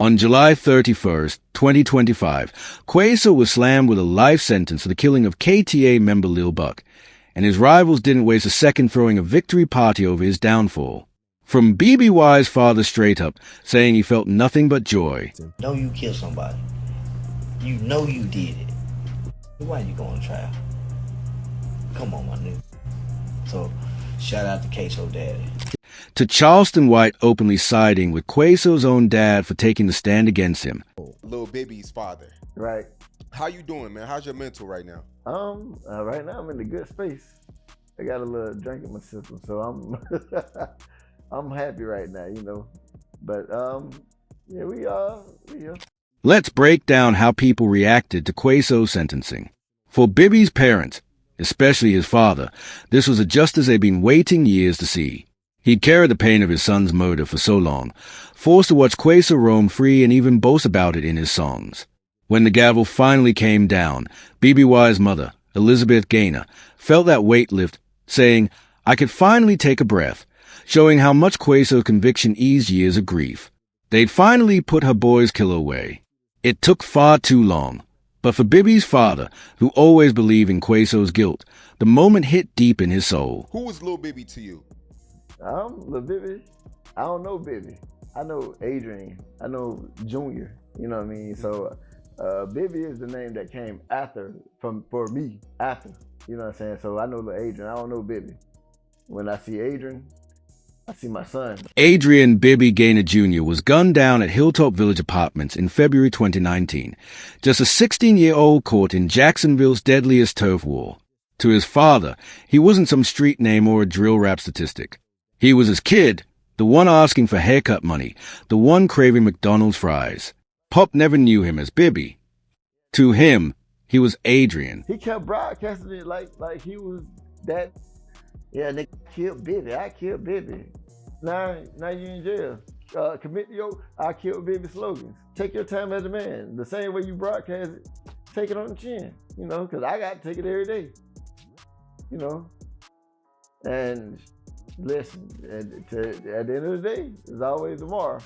On July 31st, 2025, Ksoo was slammed with a life sentence for the killing of KTA member Lil Buck, and his rivals didn't waste a second throwing a victory party over his downfall. From BBY's father straight up, saying he felt nothing but joy. Know you killed somebody. You know you did it. Why you going to trial? Come on, my nigga. So, shout out to Ksoo daddy. To Charleston White openly siding with Ksoo's own dad for taking the stand against him. Lil Baby's father. Right. How you doing, man? How's your mental right now? Right now I'm in a good space. I got a little drink in my system, so I'm I'm happy right now, you know. But yeah, we are. Let's break down how people reacted to Ksoo's sentencing. For Bibby's parents, especially his father, this was a justice they'd been waiting years to see. He'd carried the pain of his son's murder for so long, forced to watch Ksoo roam free and even boast about it in his songs. When the gavel finally came down, BBY's mother, Elizabeth Gaynor, felt that weight lift, saying, "I could finally take a breath," showing how much Ksoo's conviction eased years of grief. They'd finally put her boy's killer away. It took far too long, but for Bibby's father, who always believed in Ksoo's guilt, the moment hit deep in his soul. Who was Lil Bibby to you? Lil Bibby, I don't know Bibby. I know Adrian. I know Junior. You know what I mean? So Bibby is the name that came for me after. You know what I'm saying? So I know Lil Adrian. I don't know Bibby. When I see Adrian, I see my son. Adrian Bibby Gaynor Jr. was gunned down at Hilltop Village Apartments in February 2019, just a 16-year-old caught in Jacksonville's deadliest turf war. To his father, he wasn't some street name or a drill rap statistic. He was his kid, the one asking for haircut money, the one craving McDonald's fries. Pop never knew him as Bibby. To him, he was Adrian. He kept broadcasting it like he was that. Yeah, they killed Bibby. I killed Bibby. Now you in jail. Commit your I killed Bibby slogans. Take your time as a man. The same way you broadcast it, take it on the chin. You know, because I got to take it every day. You know, and listen, at the end of the day, there's always tomorrow.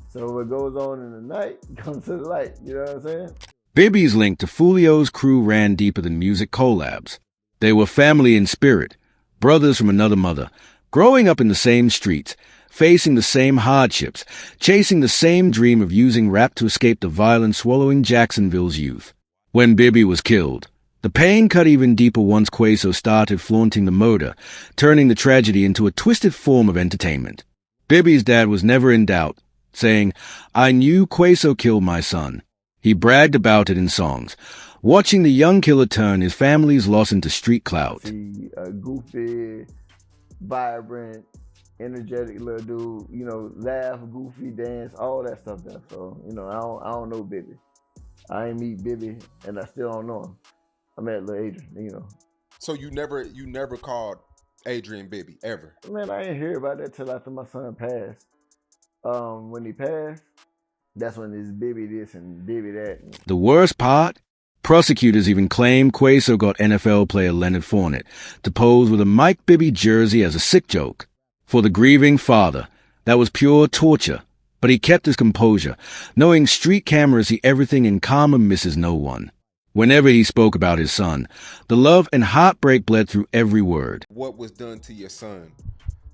So what goes on in the night comes to the light. You know what I'm saying? Bibby's link to Foolio's crew ran deeper than music collabs. They were family in spirit, brothers from another mother, growing up in the same streets, facing the same hardships, chasing the same dream of using rap to escape the violence swallowing Jacksonville's youth. When Bibby was killed, the pain cut even deeper once Ksoo started flaunting the murder, turning the tragedy into a twisted form of entertainment. Bibby's dad was never in doubt, saying, "I knew Ksoo killed my son." He bragged about it in songs, watching the young killer turn his family's loss into street clout. See a goofy, vibrant, energetic little dude, you know, laugh, goofy, dance, all that stuff there. So, you know, I don't know Bibby. I ain't meet Bibby, and I still don't know him. I met Lil Adrian, you know. So you never called Adrian Bibby, ever? Man, I ain't hear about that till after my son passed. When he passed, that's when it's Bibby this and Bibby that. The worst part? Prosecutors even claimed Ksoo got NFL player Leonard Fournette to pose with a Mike Bibby jersey as a sick joke. For the grieving father, that was pure torture, but he kept his composure, knowing street cameras see everything and karma misses no one. Whenever he spoke about his son, the love and heartbreak bled through every word. What was done to your son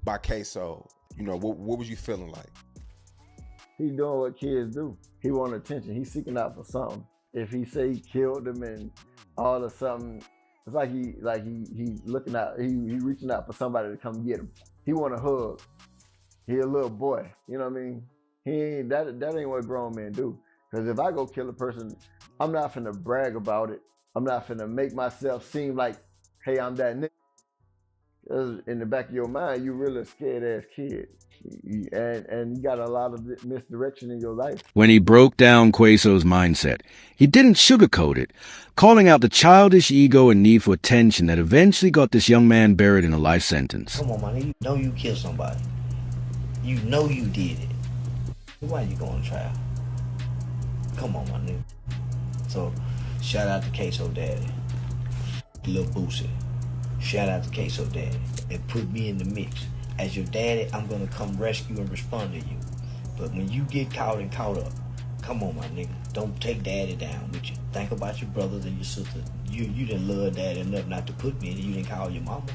by Ksoo? You know, what was you feeling like? He doing what kids do. He want attention. He's seeking out for something. If he say he killed him and all of something, it's like he looking out. He reaching out for somebody to come get him. He want a hug. He a little boy. You know what I mean? He ain't that ain't what grown men do. Because if I go kill a person, I'm not finna brag about it. I'm not finna make myself seem like, hey, I'm that nigga. Because in the back of your mind, you really a scared ass kid. And you got a lot of misdirection in your life. When he broke down Ksoo's mindset, he didn't sugarcoat it, calling out the childish ego and need for attention that eventually got this young man buried in a life sentence. Come on, man. You know you killed somebody. You know you did it. Why you going to trial? Come on, my nigga. So, shout out to Ksoo daddy. Lil Boosie. Shout out to Ksoo daddy. And put me in the mix. As your daddy, I'm going to come rescue and respond to you. But when you get caught and caught up, Come on, my nigga. Don't take daddy down with you. Think about your brothers and your sisters. You didn't love daddy enough not to put me in. You didn't call your mama.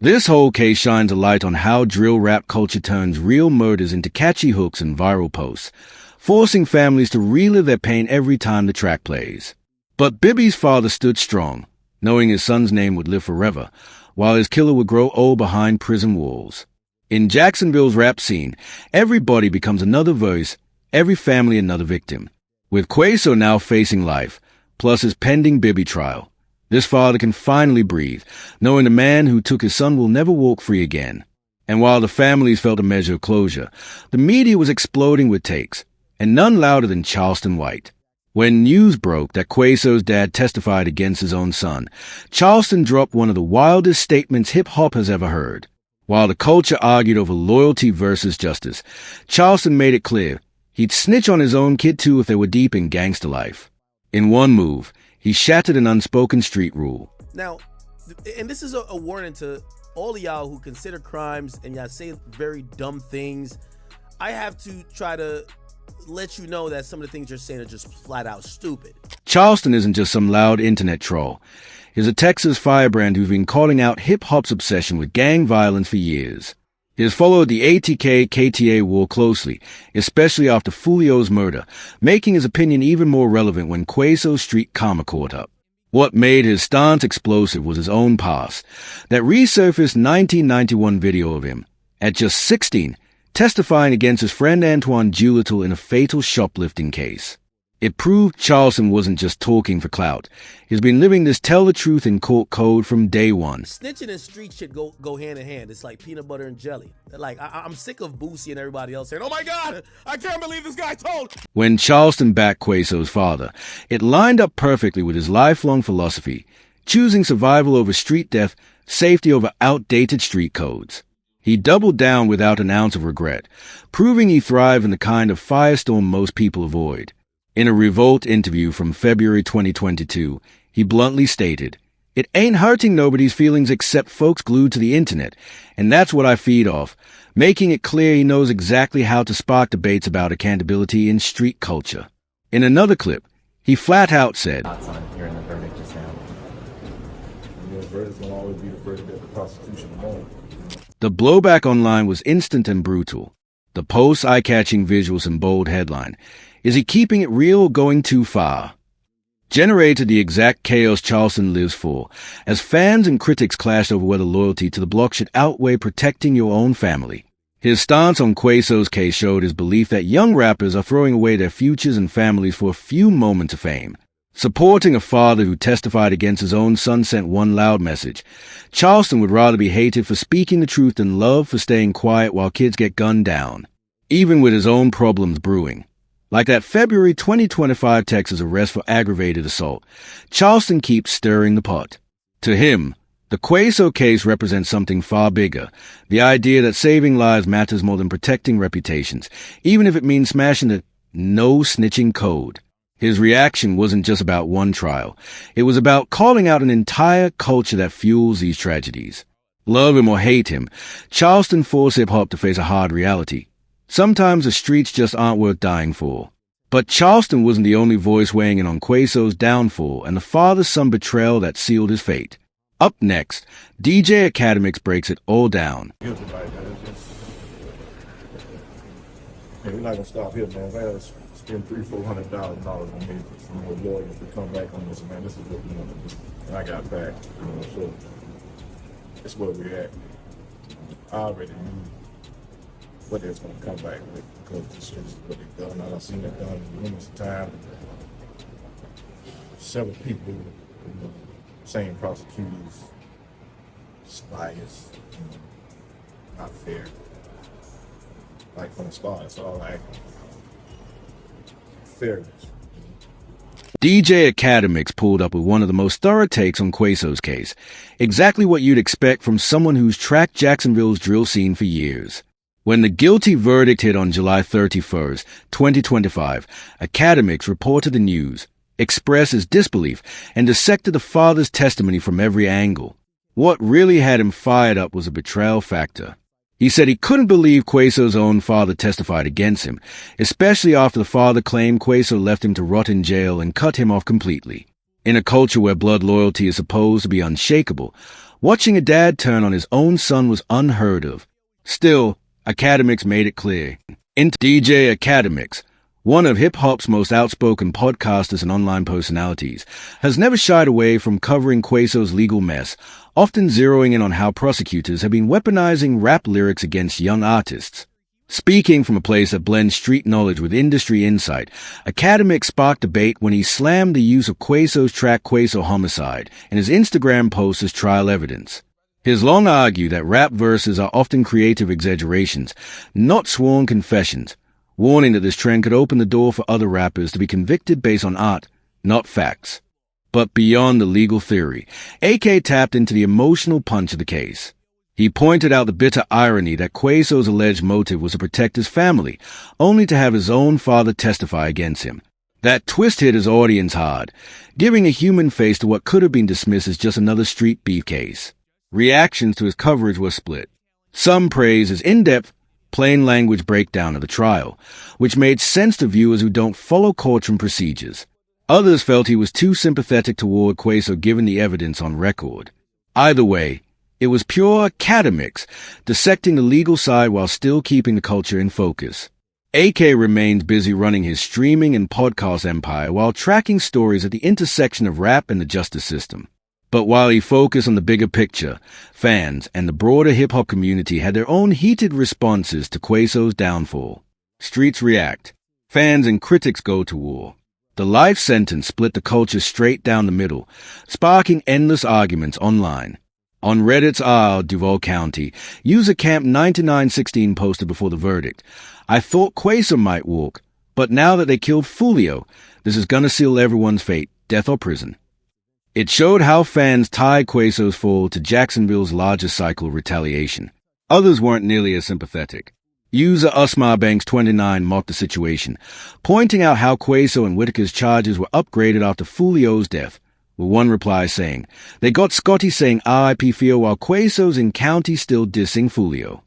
This whole case shines a light on how drill rap culture turns real murders into catchy hooks and viral posts, forcing families to relive their pain every time the track plays. But Bibby's father stood strong, knowing his son's name would live forever, while his killer would grow old behind prison walls. In Jacksonville's rap scene, everybody becomes another voice, every family another victim. With Ksoo now facing life, plus his pending Bibby trial, this father can finally breathe, knowing the man who took his son will never walk free again. And while the families felt a measure of closure, the media was exploding with takes, and none louder than Charleston White. When news broke that Ksoo's dad testified against his own son, Charleston dropped one of the wildest statements hip-hop has ever heard. While the culture argued over loyalty versus justice, Charleston made it clear he'd snitch on his own kid too if they were deep in gangster life. In one move, he shattered an unspoken street rule. Now, and this is a warning to all of y'all who consider crimes and y'all say very dumb things. I have to try to let you know that some of the things you're saying are just flat out stupid. Charleston isn't just some loud internet troll. He's a Texas firebrand who's been calling out hip-hop's obsession with gang violence for years. He has followed the ATK-KTA war closely, especially after Foolio's murder, making his opinion even more relevant when Ksoo's street karma caught up. What made his stance explosive was his own past, that resurfaced 1991 video of him, at just 16, testifying against his friend Antoine Doolittle in a fatal shoplifting case. It proved Charleston wasn't just talking for clout. He's been living this tell-the-truth in court code from day one. Snitching and street shit go hand in hand. It's like peanut butter and jelly. Like, I'm sick of Boosie and everybody else saying, "Oh my God, I can't believe this guy told." When Charleston backed Ksoo's father, it lined up perfectly with his lifelong philosophy, choosing survival over street death, safety over outdated street codes. He doubled down without an ounce of regret, proving he thrived in the kind of firestorm most people avoid. In a Revolt interview from February 2022, he bluntly stated, "It ain't hurting nobody's feelings except folks glued to the internet, and that's what I feed off," making it clear he knows exactly how to spark debates about accountability in street culture. In another clip, he flat out said, Thoughts on hearing the verdict just now? The verdict will always be the verdict that the prosecution won. The blowback online was instant and brutal. The post's eye-catching visuals and bold headline, "Is he keeping it real or going too far?" generated the exact chaos Charleston lives for, as fans and critics clashed over whether loyalty to the block should outweigh protecting your own family. His stance on Ksoo's case showed his belief that young rappers are throwing away their futures and families for a few moments of fame. Supporting a father who testified against his own son sent one loud message. Charleston would rather be hated for speaking the truth than loved for staying quiet while kids get gunned down, even with his own problems brewing. Like that February 2025 Texas arrest for aggravated assault, Charleston keeps stirring the pot. To him, the Ksoo case represents something far bigger, the idea that saving lives matters more than protecting reputations, even if it means smashing the no snitching code. His reaction wasn't just about one trial. It was about calling out an entire culture that fuels these tragedies. Love him or hate him, Charleston forced hip-hop to face a hard reality. Sometimes the streets just aren't worth dying for. But Charleston wasn't the only voice weighing in on Ksoo's downfall and the father-son betrayal that sealed his fate. Up next, DJ Academics breaks it all down. Guilty like that. Hey, we're not gonna stop here, man. I gotta spend $300,000-$400,000 on me some more lawyers to come back on this, man. This is what we want to do. And I got back, so that's where we're at. I already knew what it's gonna come back with because this is what they've done. I've seen it done numerous times. Several people, same prosecutors, it's biased, not fair. Like from the start, it's all like fairness. DJ Academics pulled up with one of the most thorough takes on Ksoo's case. Exactly what you'd expect from someone who's tracked Jacksonville's drill scene for years. When the guilty verdict hit on July 31st, 2025, Academics reported the news, expressed his disbelief, and dissected the father's testimony from every angle. What really had him fired up was a betrayal factor. He said he couldn't believe Ksoo's own father testified against him, especially after the father claimed Ksoo left him to rot in jail and cut him off completely. In a culture where blood loyalty is supposed to be unshakable, watching a dad turn on his own son was unheard of. Still, Academics made it clear. DJ Academics, one of hip-hop's most outspoken podcasters and online personalities, has never shied away from covering Ksoo's legal mess, often zeroing in on how prosecutors have been weaponizing rap lyrics against young artists. Speaking from a place that blends street knowledge with industry insight, Academics sparked debate when he slammed the use of Ksoo's track Ksoo Homicide in his Instagram post as trial evidence. His long argued that rap verses are often creative exaggerations, not sworn confessions, warning that this trend could open the door for other rappers to be convicted based on art, not facts. But beyond the legal theory, AK tapped into the emotional punch of the case. He pointed out the bitter irony that Ksoo's alleged motive was to protect his family, only to have his own father testify against him. That twist hit his audience hard, giving a human face to what could have been dismissed as just another street beef case. Reactions to his coverage were split. Some praised his in-depth, plain-language breakdown of the trial, which made sense to viewers who don't follow courtroom procedures. Others felt he was too sympathetic toward Ksoo given the evidence on record. Either way, it was pure academics, dissecting the legal side while still keeping the culture in focus. AK remained busy running his streaming and podcast empire while tracking stories at the intersection of rap and the justice system. But while he focused on the bigger picture, fans and the broader hip-hop community had their own heated responses to Ksoo's downfall. Streets react. Fans and critics go to war. The life sentence split the culture straight down the middle, sparking endless arguments online. On Reddit's Duval County, user Camp 9916 posted before the verdict, "I thought Ksoo might walk, but now that they killed Foolio, this is gonna seal everyone's fate, death or prison." It showed how fans tied Ksoo's fall to Jacksonville's largest cycle of retaliation. Others weren't nearly as sympathetic. User UsmarBanks29 mocked the situation, pointing out how Ksoo and Whitaker's charges were upgraded after Foolio's death, with one reply saying, "They got Scotty saying RIP Theo while Ksoo's in county still dissing Foolio."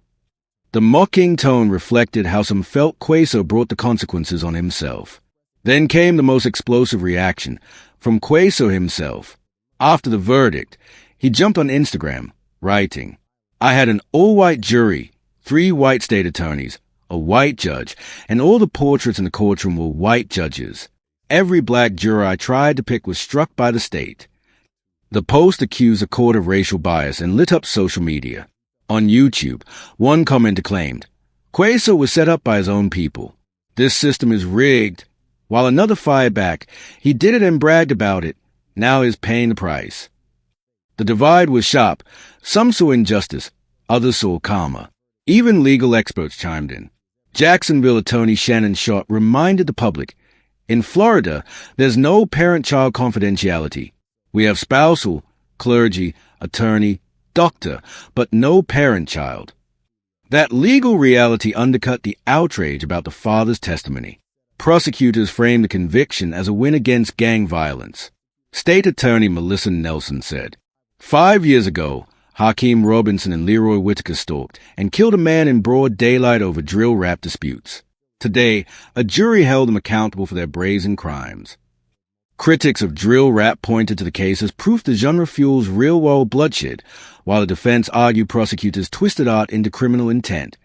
The mocking tone reflected how some felt Ksoo brought the consequences on himself. Then came the most explosive reaction, from Ksoo himself. After the verdict, he jumped on Instagram, writing, "I had an all-white jury, 3 white state attorneys, a white judge, and all the portraits in the courtroom were white judges. Every black juror I tried to pick was struck by the state." The post accused a court of racial bias and lit up social media. On YouTube, one commenter claimed, "Ksoo was set up by his own people. This system is rigged." While another fired back, "He did it and bragged about it. Now he's paying the price." The divide was sharp. Some saw injustice, others saw karma. Even legal experts chimed in. Jacksonville attorney Shannon Schott reminded the public, "In Florida, there's no parent-child confidentiality. We have spousal, clergy, attorney, doctor, but no parent-child." That legal reality undercut the outrage about the father's testimony. Prosecutors framed the conviction as a win against gang violence. State Attorney Melissa Nelson said, 5 years ago, Hakeem Robinson and Leroy Whitaker stalked and killed a man in broad daylight over drill rap disputes. Today, a jury held them accountable for their brazen crimes. Critics of drill rap pointed to the case as proof the genre fuels real-world bloodshed, while the defense argued prosecutors twisted art into criminal intent,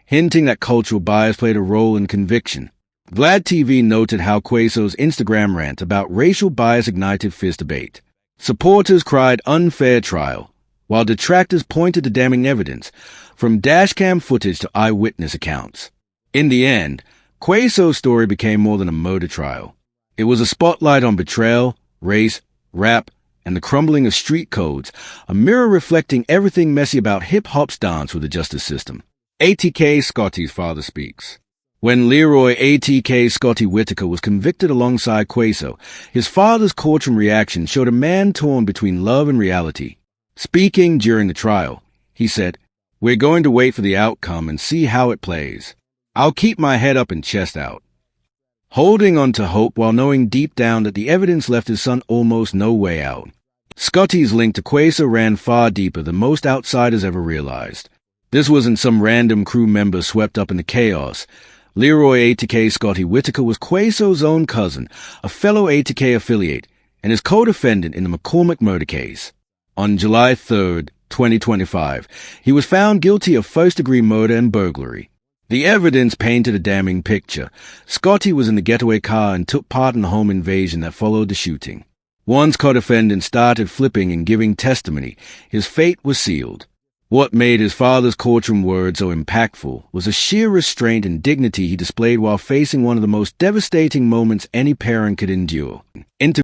hinting that cultural bias played a role in conviction. Vlad TV noted how Ksoo's Instagram rant about racial bias ignited fierce debate. Supporters cried unfair trial, while detractors pointed to damning evidence, from dashcam footage to eyewitness accounts. In the end, Ksoo's story became more than a murder trial. It was a spotlight on betrayal, race, rap, and the crumbling of street codes, a mirror reflecting everything messy about hip-hop's dance with the justice system. ATK Scotty's father speaks. When Leroy ATK Scotty Whitaker was convicted alongside Ksoo, his father's courtroom reaction showed a man torn between love and reality. Speaking during the trial, he said, "We're going to wait for the outcome and see how it plays. I'll keep my head up and chest out." Holding on to hope while knowing deep down that the evidence left his son almost no way out. Scotty's link to Ksoo ran far deeper than most outsiders ever realized. This wasn't some random crew member swept up in the chaos. Leroy ATK Scotty Whitaker was Ksoo's own cousin, a fellow ATK affiliate, and his co-defendant in the McCormick murder case. On July 3, 2025, he was found guilty of first-degree murder and burglary. The evidence painted a damning picture. Scotty was in the getaway car and took part in the home invasion that followed the shooting. Once co-defendant started flipping and giving testimony, his fate was sealed. What made his father's courtroom words so impactful was the sheer restraint and dignity he displayed while facing one of the most devastating moments any parent could endure.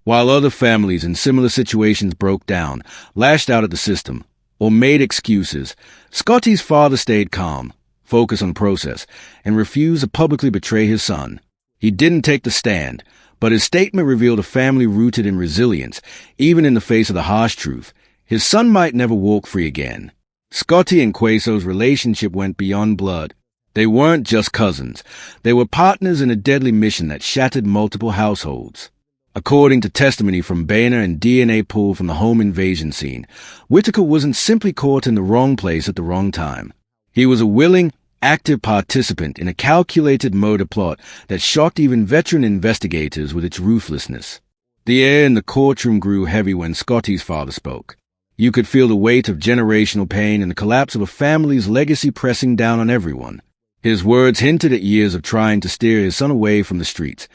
While other families in similar situations broke down, lashed out at the system, or made excuses, Scotty's father stayed calm, focused on the process, and refused to publicly betray his son. He didn't take the stand, but his statement revealed a family rooted in resilience, even in the face of the harsh truth. His son might never walk free again. Scotty and Ksoo's relationship went beyond blood. They weren't just cousins. They were partners in a deadly mission that shattered multiple households. According to testimony from Boehner and DNA pulled from the home invasion scene, Whitaker wasn't simply caught in the wrong place at the wrong time. He was a willing, active participant in a calculated murder plot that shocked even veteran investigators with its ruthlessness. The air in the courtroom grew heavy when Scotty's father spoke. You could feel the weight of generational pain and the collapse of a family's legacy pressing down on everyone. His words hinted at years of trying to steer his son away from the streets,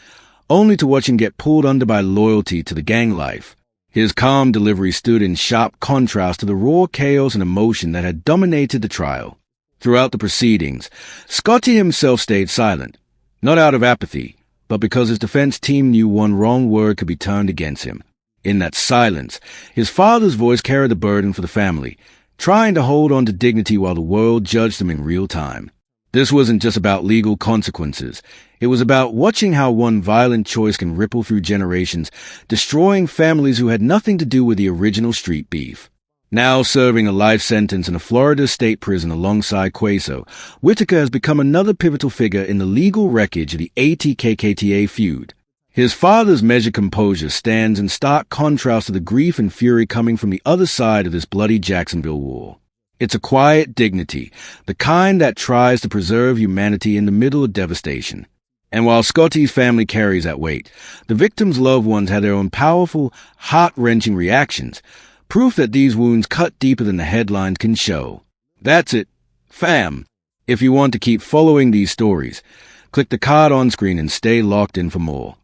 only to watch him get pulled under by loyalty to the gang life. His calm delivery stood in sharp contrast to the raw chaos and emotion that had dominated the trial. Throughout the proceedings, Scotty himself stayed silent, not out of apathy, but because his defense team knew one wrong word could be turned against him. In that silence, his father's voice carried the burden for the family, trying to hold on to dignity while the world judged them in real time. This wasn't just about legal consequences. It was about watching how one violent choice can ripple through generations, destroying families who had nothing to do with the original street beef. Now serving a life sentence in a Florida state prison alongside Ksoo, Whitaker has become another pivotal figure in the legal wreckage of the ATK-KTA feud. His father's measured composure stands in stark contrast to the grief and fury coming from the other side of this bloody Jacksonville war. It's a quiet dignity, the kind that tries to preserve humanity in the middle of devastation. And while Scotty's family carries that weight, the victims' loved ones had their own powerful, heart-wrenching reactions, proof that these wounds cut deeper than the headlines can show. That's it, fam. If you want to keep following these stories, click the card on screen and stay locked in for more.